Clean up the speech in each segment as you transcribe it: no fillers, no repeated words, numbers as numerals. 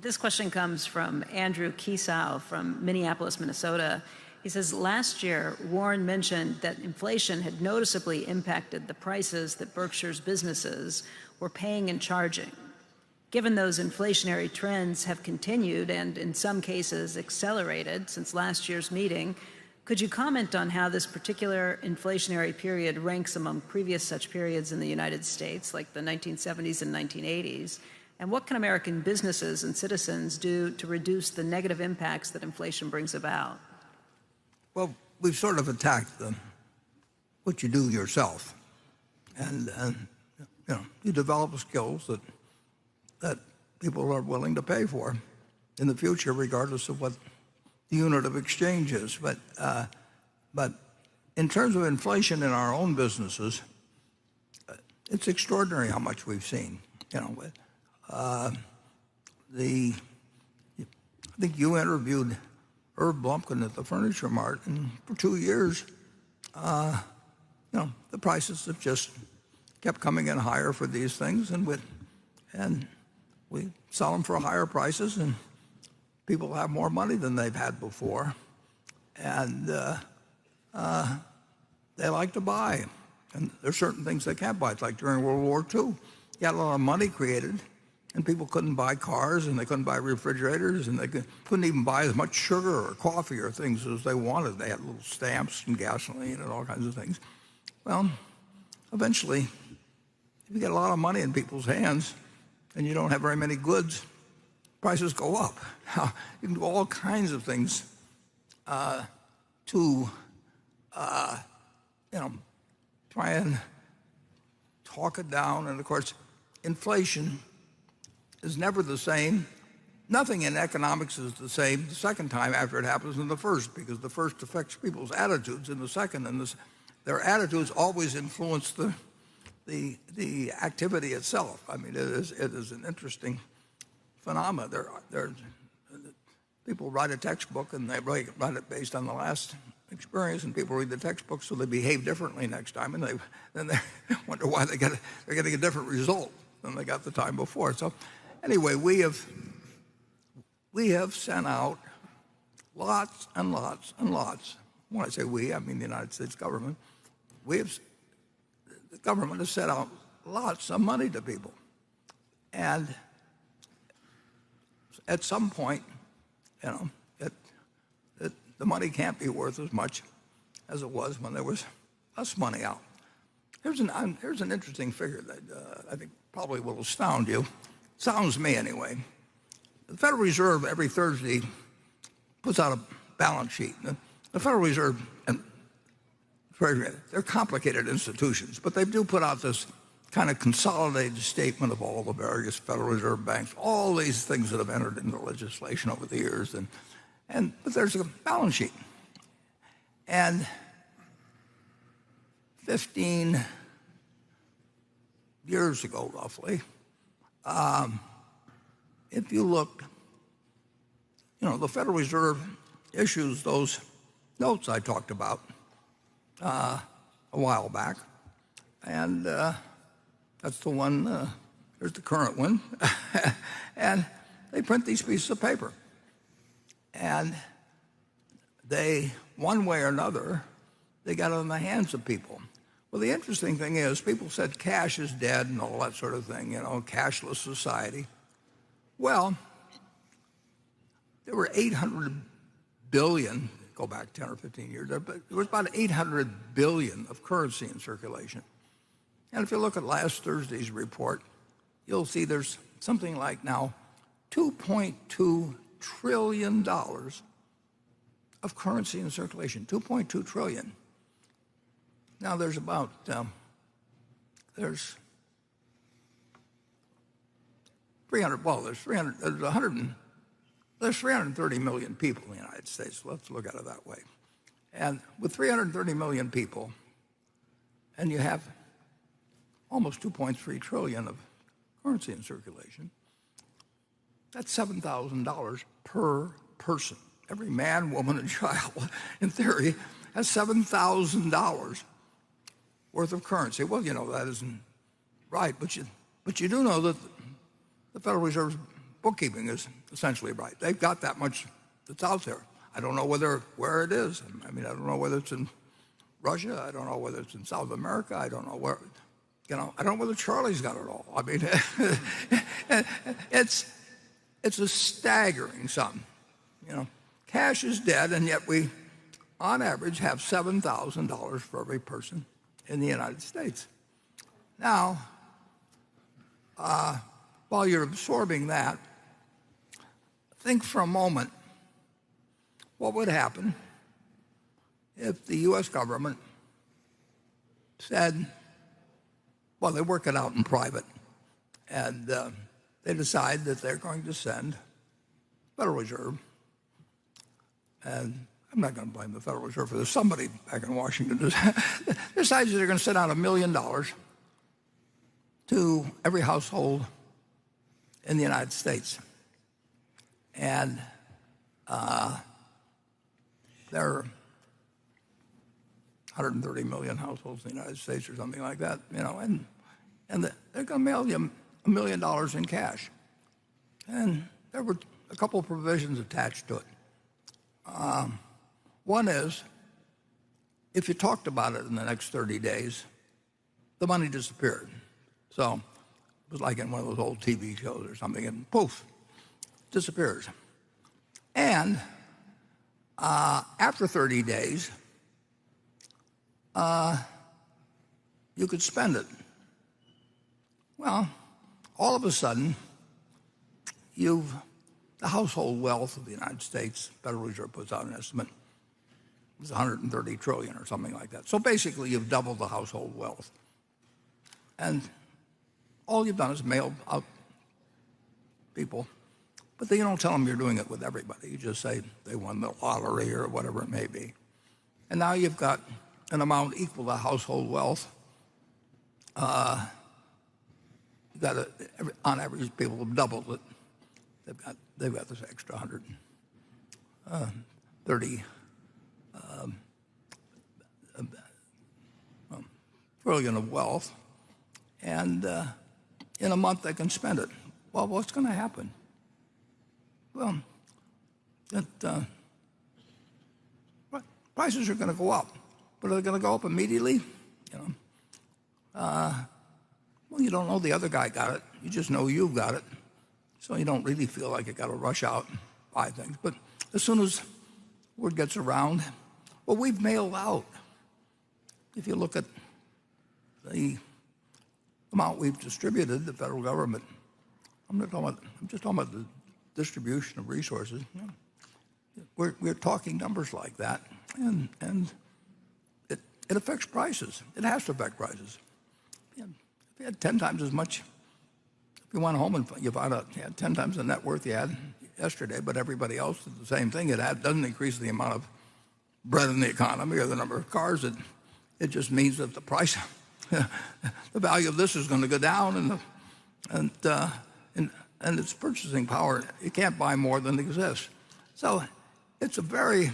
This question comes from Andrew Kiesau from Minneapolis, Minnesota. He says, last year, Warren mentioned that inflation had noticeably impacted the prices that Berkshire's businesses were paying and charging. Given those inflationary trends have continued and in some cases accelerated since last year's meeting, could you comment on how this particular inflationary period ranks among previous such periods in the United States, like the 1970s and 1980s? And what can American businesses and citizens do to reduce the negative impacts that inflation brings about? Well, we've sort of attacked what you do yourself. And you develop skills that people are willing to pay for in the future, regardless of what the unit of exchange is. But in terms of inflation in our own businesses, it's extraordinary how much we've seen. I think you interviewed Herb Blumpkin at the Furniture Mart, and for 2 years, the prices have just kept coming in higher for these things, and we sell them for higher prices, and people have more money than they've had before, and they like to buy. And there's certain things they can't buy. It's like during World War II, you had a lot of money created, and people couldn't buy cars, and they couldn't buy refrigerators, and they couldn't even buy as much sugar or coffee or things as they wanted. They had little stamps and gasoline and all kinds of things. Well, eventually, if you get a lot of money in people's hands and you don't have very many goods, prices go up. Now, you can do all kinds of things to try and talk it down. And of course, inflation is never the same. Nothing in economics is the same the second time after it happens than the first, because the first affects people's attitudes, and the second, their attitudes always influence the activity itself. I mean, it is an interesting phenomenon. People write a textbook, and they write it based on the last experience, and people read the textbook so they behave differently next time, and then they wonder why they're getting a different result than they got the time before. So anyway, we have sent out lots and lots and lots. When I say we, I mean the United States government. The government has sent out lots of money to people. And at some point, the money can't be worth as much as it was when there was less money out. Here's an interesting figure that I think probably will astound you. Sounds me anyway. The Federal Reserve every Thursday puts out a balance sheet. The Federal Reserve and Treasury, they're complicated institutions, but they do put out this kind of consolidated statement of all the various Federal Reserve banks, all these things that have entered into legislation over the years, but there's a balance sheet. And 15 years ago, roughly, if you look, the Federal Reserve issues those notes I talked about a while back, and that's the one, here's the current one, and they print these pieces of paper. And they, one way or another, they got it in the hands of people. Well, the interesting thing is, people said cash is dead and all that sort of thing, cashless society. Well, there were 800 billion, go back 10 or 15 years, but there was about 800 billion of currency in circulation. And if you look at last Thursday's report, you'll see there's something like now $2.2 trillion of currency in circulation, 2.2 trillion. Now there's about, there's 330 million people in the United States. Let's look at it that way. And with 330 million people, and you have almost 2.3 trillion of currency in circulation, that's $7,000 per person. Every man, woman, and child, in theory, has $7,000 worth of currency. Well, that isn't right, but you do know that the Federal Reserve's bookkeeping is essentially right. They've got that much that's out there. I don't know where it is. I mean, I don't know whether it's in Russia. I don't know whether it's in South America. I don't know where. I don't know whether Charlie's got it all. I mean, it's a staggering sum. Cash is dead, and yet we, on average, have $7,000 for every person in the United States. Now, while you're absorbing that, think for a moment what would happen if the U.S. government said, well, they work it out in private, and they decide that they're going to send Federal Reserve, and I'm not going to blame the Federal Reserve for this. Somebody back in Washington decides that they're going to send out $1 million to every household in the United States. And there are 130 million households in the United States or something like that, and they're going to mail you $1 million in cash. And there were a couple of provisions attached to it. One is, if you talked about it in the next 30 days, the money disappeared. So it was like in one of those old TV shows or something, and poof, disappears. And after 30 days, you could spend it. Well, all of a sudden, the household wealth of the United States, Federal Reserve puts out an estimate, is 130 trillion or something like that. So basically, you've doubled the household wealth. And all you've done is mail out people. But then you don't tell them you're doing it with everybody. You just say they won the lottery or whatever it may be. And now you've got an amount equal to household wealth. You've got on average, people have doubled it. They've got this extra 130 trillion of wealth, and in a month they can spend it. Well, what's going to happen? Well, prices are going to go up, but are they going to go up immediately? Well, you don't know the other guy got it. You just know you've got it. So you don't really feel like you got to rush out and buy things. But as soon as word gets around, well, we've mailed out. If you look at the amount we've distributed, the federal government, I'm just talking about the distribution of resources. We're talking numbers like that, and it affects prices. It has to affect prices. If you had 10 times as much, if you went home and you had 10 times the net worth you had yesterday, but everybody else did the same thing, it doesn't increase the amount of bread in the economy or the number of cars. It just means that the price, the value of this is going to go down, and its purchasing power, you can't buy more than exists. So it's a very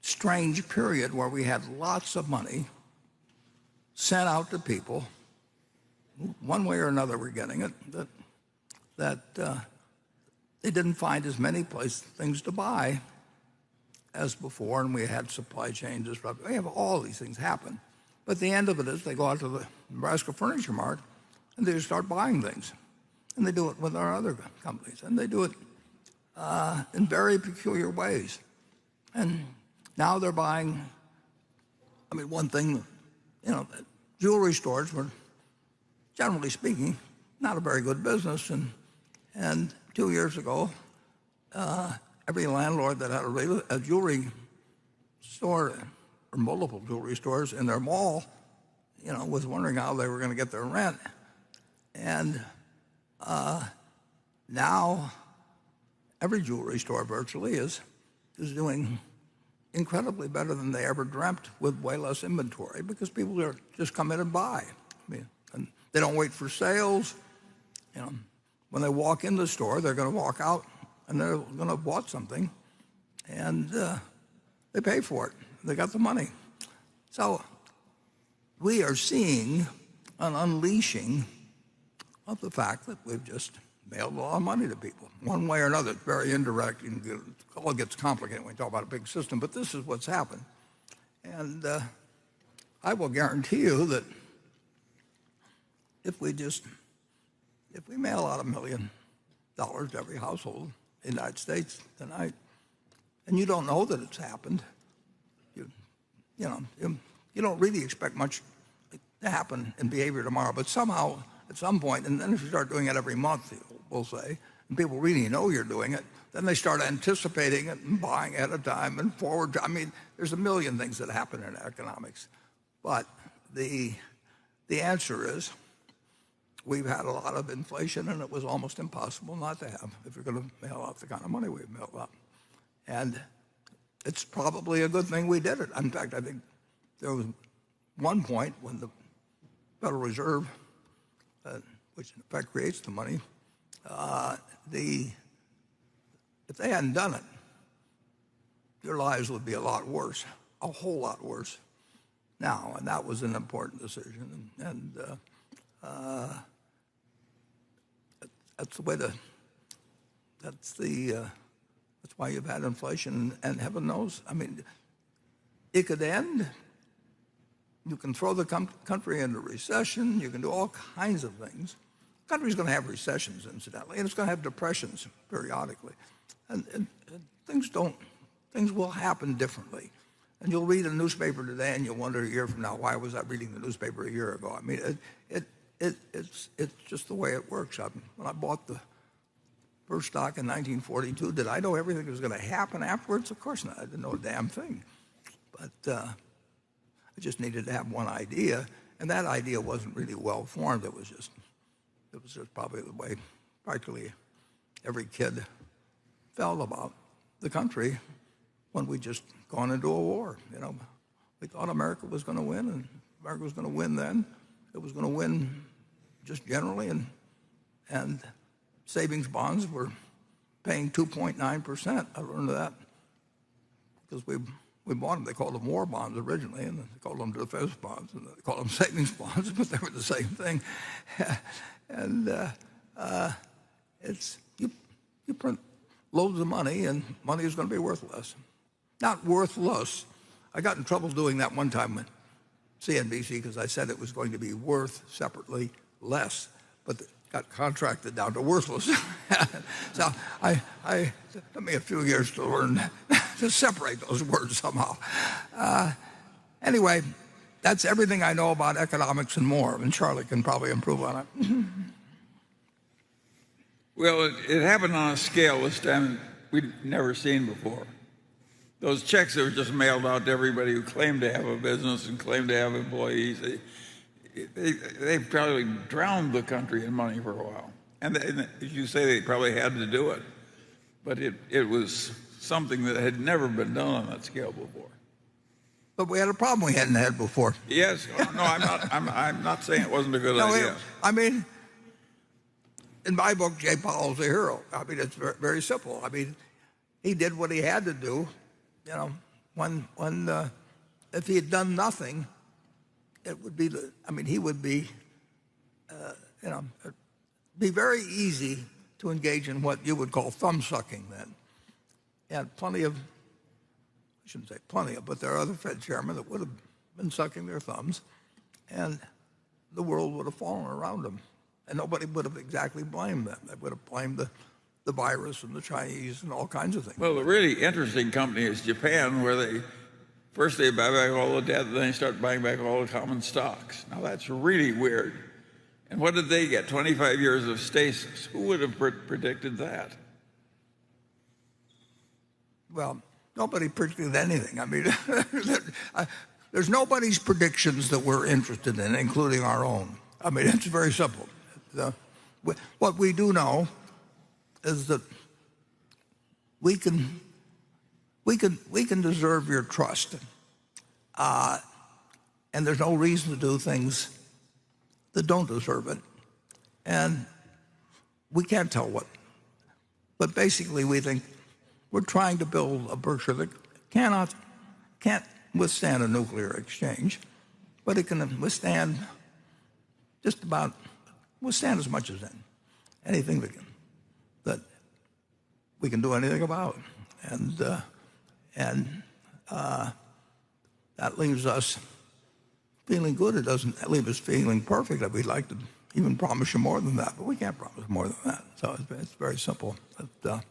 strange period where we had lots of money sent out to people. One way or another we're getting it, that they didn't find as many things to buy as before, and we had supply chain disruption. We have all these things happen. But the end of it is they go out to the Nebraska Furniture Mart and they just start buying things. And they do it with our other companies. And they do it in very peculiar ways. And now they're buying, one thing, jewelry stores were, generally speaking, not a very good business. And 2 years ago, every landlord that had a jewelry store or multiple jewelry stores in their mall, was wondering how they were going to get their rent. And now every jewelry store virtually is doing incredibly better than they ever dreamt, with way less inventory, because people are just come in and buy. And they don't wait for sales. When they walk in the store, they're going to walk out and they're going to have bought something, and they pay for it. They got the money. So we are seeing an unleashing of the fact that we've just mailed a lot of money to people, one way or another. It's very indirect. It all gets complicated when we talk about a big system, but this is what's happened. And I will guarantee you that if we mail out $1 million to every household in the United States tonight, and you don't know that it's happened, you don't really expect much to happen in behavior tomorrow. But somehow, at some point, and then if you start doing it every month, we'll say, and people really know you're doing it, then they start anticipating it and buying ahead of time and forward. I mean, there's a million things that happen in economics. But the answer is, we've had a lot of inflation, and it was almost impossible not to have if you're going to mail out the kind of money we've mailed out. And it's probably a good thing we did it. In fact, I think there was one point when the Federal Reserve, which in effect creates the money, if they hadn't done it, your lives would be a lot worse, a whole lot worse now. And that was an important decision. And that's the way that's why you've had inflation. And heaven knows, I mean, it could end. You can throw the country into recession. You can do all kinds of things. The country's going to have recessions, incidentally, and it's going to have depressions periodically. And things will happen differently. And you'll read a newspaper today, and you'll wonder a year from now, why was I reading the newspaper a year ago? I mean, it's just the way it works. When I bought the first stock in 1942, did I know everything was going to happen afterwards? Of course not. I didn't know a damn thing. But I just needed to have one idea, and that idea wasn't really well formed. It was just probably the way practically every kid felt about the country when we just gone into a war. We thought America was going to win, and America was going to win then. It was going to win just generally, and savings bonds were paying 2.9%. I learned that because we bought them. They called them war bonds originally, and they called them defense bonds, and they called them savings bonds, but they were the same thing. And you print loads of money, and money is going to be worth less. Not worthless. I got in trouble doing that one time with CNBC because I said it was going to be worth separately less, but it got contracted down to worthless. So it took me a few years to learn to separate those words somehow. Anyway, that's everything I know about economics and more, and Charlie can probably improve on it. Well, it happened on a scale this time we'd never seen before. Those checks that were just mailed out to everybody who claimed to have a business and claimed to have employees, they probably drowned the country in money for a while. And as you say, they probably had to do it. But it was something that had never been done on that scale before. But we had a problem we hadn't had before. Yes. No, I'm not saying it wasn't a good idea. I mean, in my book, Jay Powell's a hero. I mean, it's very, very simple. I mean, he did what he had to do. If he had done nothing, it would be he would be, it'd be very easy to engage in what you would call thumb sucking then. And I shouldn't say plenty of, but there are other Fed chairmen that would have been sucking their thumbs, and the world would have fallen around them. And nobody would have exactly blamed them. They would have blamed the virus and the Chinese and all kinds of things. Well, the really interesting company is Japan, where they buy back all the debt, then they start buying back all the common stocks. Now that's really weird. And what did they get? 25 years of stasis. Who would have predicted that? Well, nobody predicted anything. I mean, there's nobody's predictions that we're interested in, including our own. I mean, it's very simple. What we do know is that we can deserve your trust, and there's no reason to do things that don't deserve it, and we can't tell what. But basically, we think we're trying to build a Berkshire that can't withstand a nuclear exchange, but it can withstand as much as anything that that we can do anything about. And that leaves us feeling good. It doesn't leave us feeling perfect. We'd like to even promise you more than that, but we can't promise more than that. So it's very simple. But